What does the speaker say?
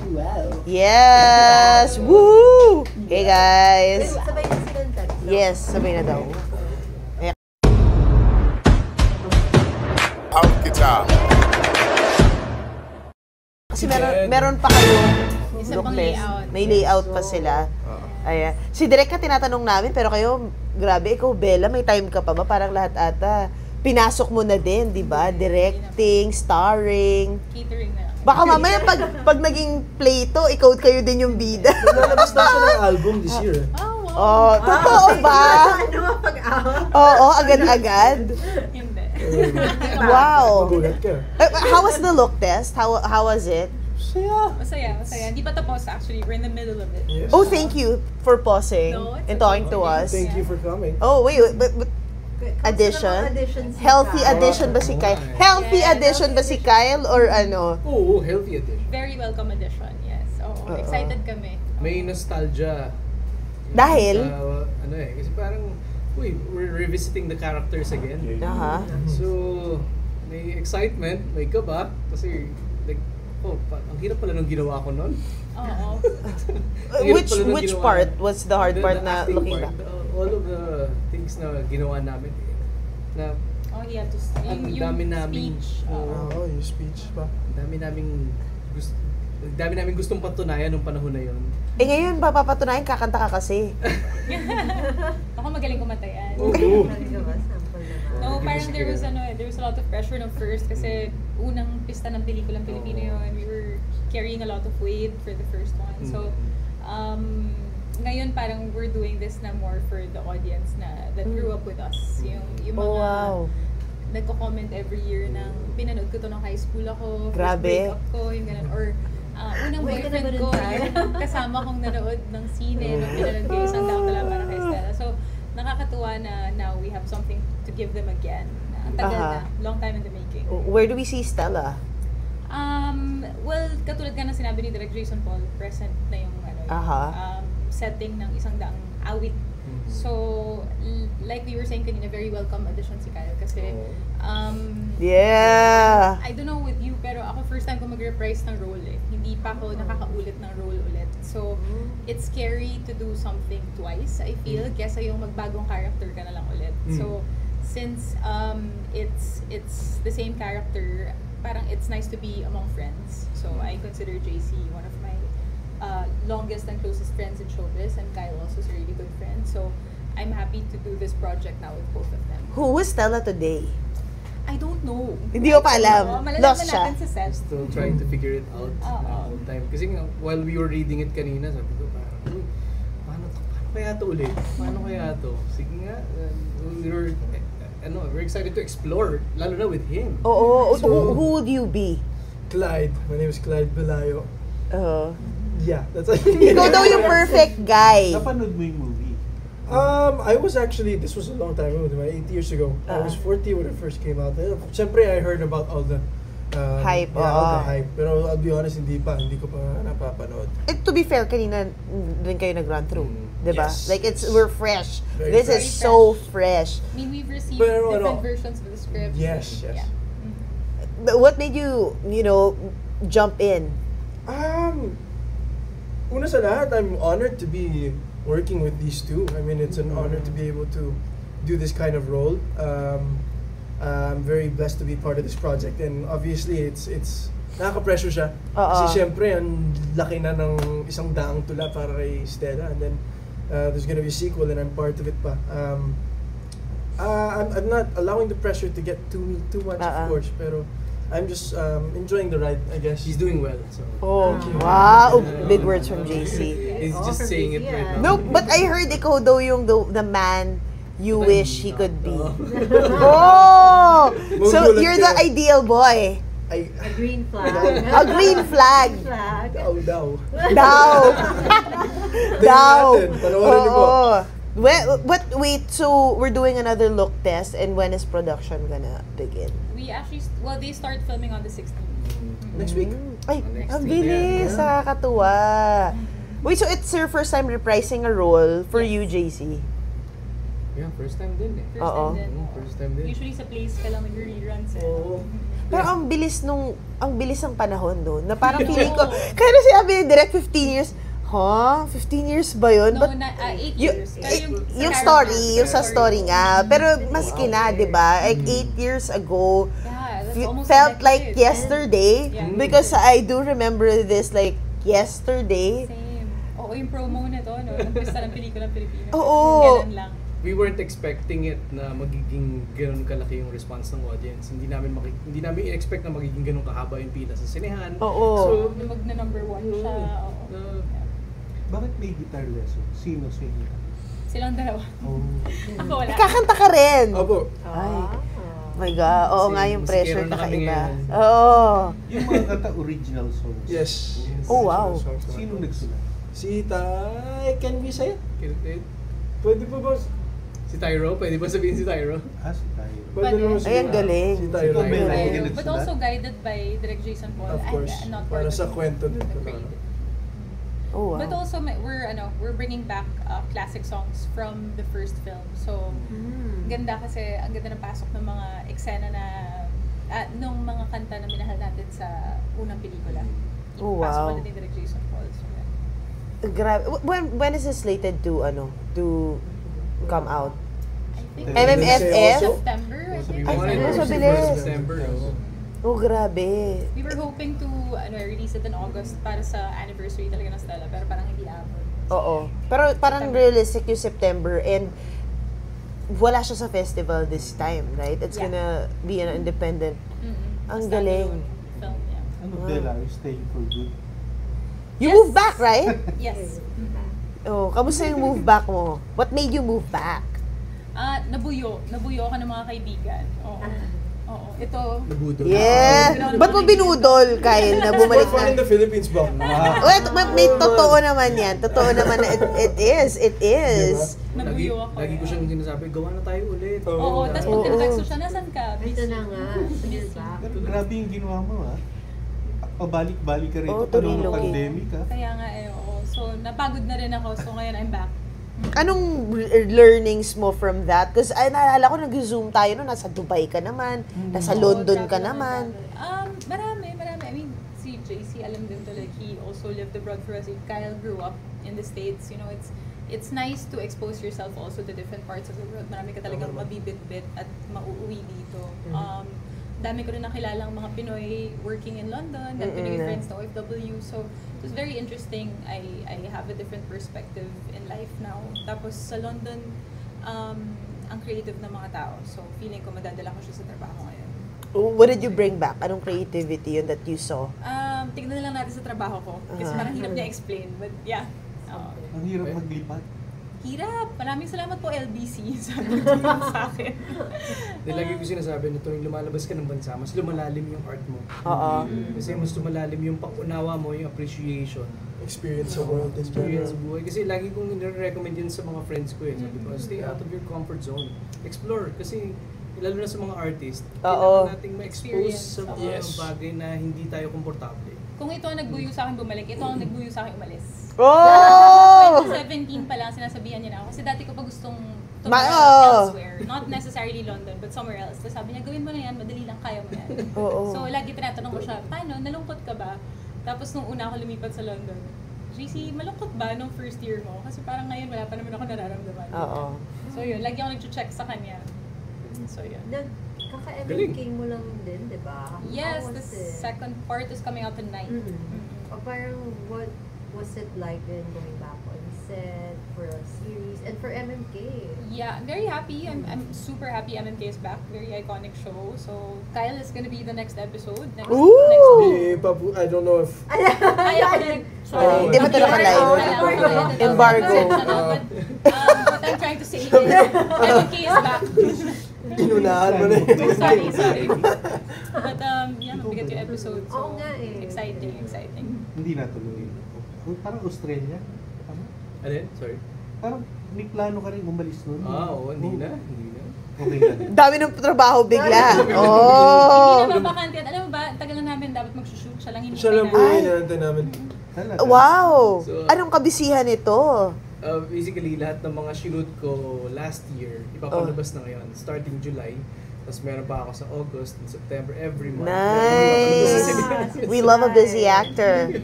Wow. Yes! Woo! Hey guys! Sabay na silang tatlo. Yes, sabay na daw. Kasi meron pa kayo Isa pang layout. May layout pa sila. Ayan. Si Direk ka tinatanong namin, pero kayo, grabe, ikaw, Bella, may time ka pa ba? Parang lahat ata. Pinasok mo na din, di ba? Directing, starring. Catering na lang. Baka mamaya pag naging play to, ikaw kayo din yung bida. Lalabas na siya ng album this year. Oh, totoo ba? Ano pag-out? Oo, agad-agad. Hindi. Wow. Magulat ka. How was the look test? How was it? Masaya. Hindi pa tapos actually. We're in the middle of it. Yes. Oh, thank you for pausing No, it's and talking to okay. us. Thank you for coming. Oh, wait, but addition? Healthy addition ba si Kyle? Healthy Yeah, addition ba si Kyle or ano? Oo, healthy edition. Very welcome addition, yes. Oh, excited kami. May nostalgia. Dahil? Ano kasi parang, we're revisiting the characters again. Aha. So, may excitement, may kaba, kasi, like, ang hirap pala nung ginawa ko nun. Oo. Which part was the hard part na acting looking part, back? all of the things na ginawa namin, na You have to ang yung dami namin, speech. Oo, yung speech pa. dami namin gustong patunayan nung panahon na yon. Eh ngayon, papapatunayan, kakanta ka kasi. Ako magaling kumatayan. Oo. No, parang there was a lot of pressure no first kasi unang pista ng pelikulang Pilipino yun. We were carrying a lot of weight for the first one. So, ngayon parang we're doing this na more for the audience na that grew up with us. Yung mga nagko-comment every year ng pinanood ko to nung high school ako, Grabe. first breakup ko, yung ganun. Or unang boyfriend ko, yung kasama kong nanood ng sine nung pinanood ko isang daang tala para kay Stella. So, nakakatuwa na now we have something to give them again. Ang tagal na, long time in the making. Where do we see Stella? Well, katulad nga ng sinabi ni Direk Jason Paul, present na yung setting ng isang daang awit. So, like we were saying kanina, very welcome addition si Kyle kasi yeah. I don't know with you, pero ako first time ko mag-reprise ng role eh. Hindi pa ako nakakaulit ng role ulit. So, it's scary to do something twice, I feel, kesa yung magbagong character ka na lang ulit. So, since it's the same character, parang it's nice to be among friends. So, I consider JC one of my longest and closest friends in showbiz, and Kyle also is a really good friend. So, I'm happy to do this project now with both of them. Who was Stella today? I don't know. Hindi ko pa alam. Malalaman Lost siya. natin sa set. Still trying to figure it out the whole time. Kasi nga, while we were reading it kanina, sabi ko parang, paano kaya to ulit? Paano kaya to? Sige nga, we're excited to explore, lalo na with him. Oo. Who would you be? Clyde. My name is Clyde Belayo. Yeah, that's it. Ikaw daw yung perfect guy. Napanood mo yung movie? I was actually, this was a long time ago, 8 years ago. I was 40 when it first came out. Siyempre, I heard about all the hype. Yeah, all the hype. Pero I'll be honest, hindi ko pa napapanood. To be fair, kanina din kayo nag-run through. Diba? Yes, Like, we're fresh. Very This fresh. is so fresh. I mean, we've received Pero, different versions of the script. Yes. Yeah. But what made you, jump in? Una sa lahat, I'm honored to be working with these two. I mean, it's an honor to be able to do this kind of role. I'm very blessed to be part of this project, and obviously, it's nakaka-pressure siya. Kasi syempre, ang laki na ng isang daang tula para kay Stella, and then there's gonna be a sequel, and I'm part of it pa. I'm not allowing the pressure to get to me too much, of course, pero I'm just enjoying the ride, I guess. He's doing well. So. Wow! Big words from JC. He's just saying it right now. No, but I heard ikaw daw yung the man you wish he could be. So you're the ideal boy. A green flag. A green flag. Daw. Oo. Wait, so we're doing another look test, and when is production gonna begin? We actually, they start filming on the 16th. Next week. Ay, ang bilis, nakakatuwa. Wait, so it's your first time reprising a role for you, JC? Yeah, first time din eh. First time din. First time din. Usually sa place ka lang nag-reruns eh. Pero ang bilis ng panahon doon, na parang feeling ko, kaya na sinabi ni Direk 15 years, 15 years ba yun? No, 8 years. Pero Yung story, yung sa story nga. Pero maski na, di ba? Like 8 years ago, Yeah, that's almost felt a like decade. yesterday. Yeah. Because I do remember this like yesterday. Same. Oo, yung promo na to, no? Nagpista ng pelikulang Pilipino. Oo. Ganun lang. We weren't expecting it na magiging ganun kalaki yung response ng audience. Hindi namin expect na magiging ganun kahaba yung pila sa sinehan. Oo. So, Na number 1 siya. Oo. Yeah. Bakit may guitar lesson? Sino sa inyo? Silang dalawa. Oh. Ako wala. Kakanta ka rin. Opo. Ay. My God. Oo nga yung pressure Musikero na kami kakaiba. ngayon. Oo. Yung mga kanta original songs. Yes. Oh, wow. Sino nagsulat? Si Tay, can we say it? Pwede po ba? Si Tyro, pwede ba sabihin si Tyro? Si tayo. Pwede naman Ay, ang galing. Si Tyro. Si Tyro. But nagsulat? also guided by Direk Jason Paul. Of course. And not Para part sa of kwento din. the creative. Oh, wow. But also we're bringing back classic songs from the first film. So ganda kasi ang ganda ng pasok ng mga eksena na nung mga kanta na minahal natin sa unang pelikula. Oh, Pasok wow. na din Direk Jason Paul. So, yeah. Grabe. When is it slated to come out? I think MMFF? September, I Sabi think. mo nga, Ay, first so bilis. September. Oh. Oh, grabe. We were hoping to release it in August para sa anniversary talaga ng Stella, pero parang hindi abot. Oo. Pero parang realistic yung September and wala siya sa festival this time, right? It's Yeah. gonna be an independent. Mm-mm. Ang Standalone galing. Film, yeah. Ano, Bella, are you staying for good? You Yes. move back, right? Yes. Oh, kamusta yung move back mo? What made you move back? Nabuyo ako ng mga kaibigan. Oo. Oo. Ito, Nabudol. Yeah. Ba't mo binudol, Kyle, na bumalik Fun in na? the Philippines ba? Wait, may totoo naman yan. Totoo naman na it is. It is. nabuyo ako. Lagi ko siyang sinasabi, gawa na tayo ulit. Oo, tapos pag Oo. tinatext ko siya, nasan ka? Ito na nga. Diba? Pero grabe yung ginawa mo, ha? Pabalik-balik ka rito. Oo, Pero tuloy-tuloy. pandemic, ha? Kaya nga oo. So, napagod na rin ako. So, ngayon I'm back. Anong learnings mo from that? Because naalala ko, nag-zoom tayo no, nasa Dubai ka naman, nasa London ka Travel naman. Marami. I mean, si JC, alam din to, like, he also lived abroad for us. Kyle grew up in the States. You know, it's nice to expose yourself also to different parts of the world. Marami ka talagang mabibit-bit at mauuwi dito. Dami ko rin nakilalang mga Pinoy working in London, and Pinoy friends na OFW. So, it was very interesting. I have a different perspective in life now. Tapos sa London, ang creative ng mga tao. So, feeling ko madadala ko siya sa trabaho ngayon. What did you bring back? Anong creativity yun that you saw? Tignan na lang natin sa trabaho ko. Kasi parang hirap niya explain. But yeah. Ang hirap maglipat. Hirap. Maraming salamat po LBC sa pagtulong sa akin. Lagi ko sinasabi na tuwing lumalabas ka ng bansa, mas lumalalim yung art mo. Oo. Kasi mas lumalalim yung pag-unawa mo, yung appreciation. Experience sa world in Experience sa general. buhay. Kasi lagi kong nire-recommend yun sa mga friends ko eh. Sabi ko, stay out of your comfort zone. Explore. Kasi lalo na sa mga artist, Oo. kailangan nating ma-expose Experience. sa mga Yes. bagay na hindi tayo komportable. Kung ito ang nagbuyo sa akin bumalik, ito ang nagbuyo sa akin umalis. Oh! 2017 pa lang sinasabihan niya na ako. Kasi dati ko pa gustong Ma- tumira elsewhere. Not necessarily London, but somewhere else. Tapos sabi niya, gawin mo na yan, madali lang, kaya mo yan. Oo. So lagi tinatanong ko siya, paano, nalungkot ka ba? Tapos nung una ako lumipat sa London, JC, malungkot ba nung first year mo? Kasi parang ngayon wala pa naman ako nararamdaman. Oo. So yun, lagi ako nag-check sa kanya. So yun. Kaka-MMK mo lang din, di ba? Yes, How the was it? second part is coming out tonight. O parang, what was it like then going back on set for a series and for MMK? Yeah, I'm very happy. I'm super happy MMK is back. Very iconic show. So Kyle is gonna be the next episode. Next Ooh! week. I don't know if... Ay, ako din. Sorry. Hindi ba ito naka-live? Embargo. What I'm trying to say is, MMK is back. Inunahan mo na yun. Sorry. But yeah, mabigat yung episode. So, Oo nga eh. exciting. Hindi natuloy. Parang Australia. Tama? Alin? Sorry. Parang may plano ka rin umalis nun. Oo, hindi na. Okay na. Dami ng trabaho bigla. Hindi Oh! naman bakante. Alam mo ba, ang tagal na namin dapat mag-shoot. Siya lang hindi Siya lang po yung hinahantay namin. Talaga. Wow! So- Anong kabisihan nito? Basically, lahat ng mga shoot ko last year, ipapalabas na ngayon, starting July. Tapos meron pa ako sa August and September every month. Nice. We love a busy actor.